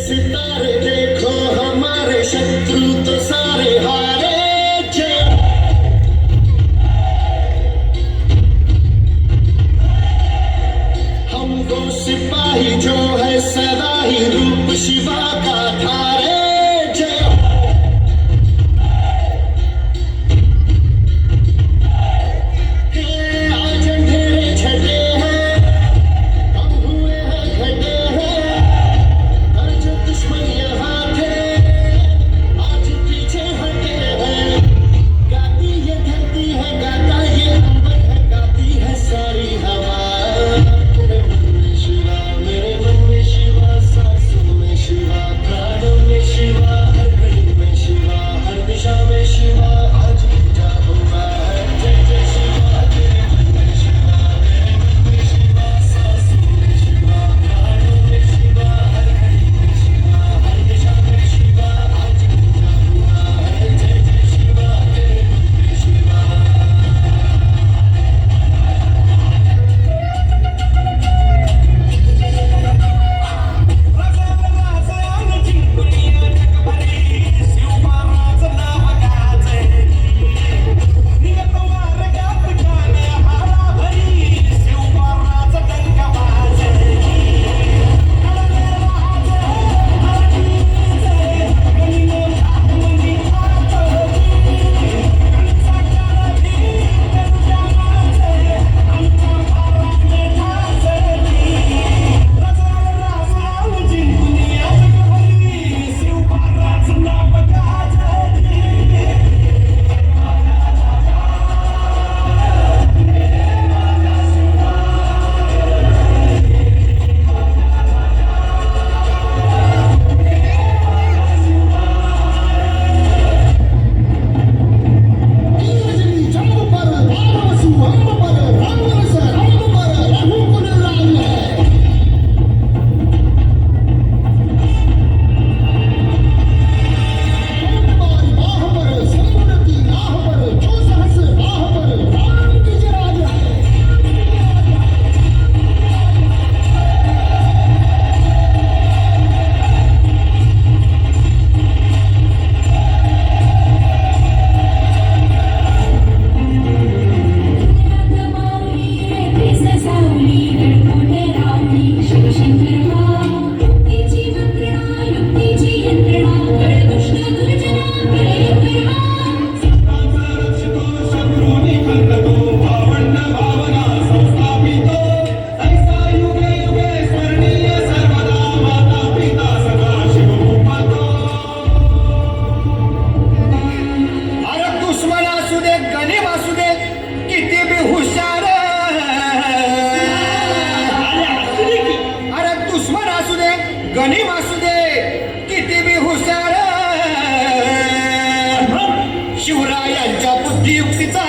सितारे देखो हमारे शत्रु तो सारे हारे जय हमको सिपाही जो है सदा ही रूप शिवा का धारे जय आज अंधेरे छटे हैं कम हुए हैं घटे हैं और जो दुश्मन यहाँ थे आज पीछे हटे हैं गाती ये धरती है गाता ये अंबर है गाती है सारी हवा मेरे मन में शिवा मेरे मन में शिवा सांसों में शिवा प्राणों में शिवा हर घड़ी में शिवा हर दिशा में शिवा आज पूजा हुआ है जय जय शिवा तेरे मन में शिवा मेरे मन में शिवा सांसों में शिवा प्राणों में शिवा हर घड़ी में शिवा हर दिशा में शिवा आज पूजा हुआ है जय जय शिवा तेरे मन में शिवा गणिम असू दे किती बी हुशार शिवरायांच्या बुद्धियुक्तीचा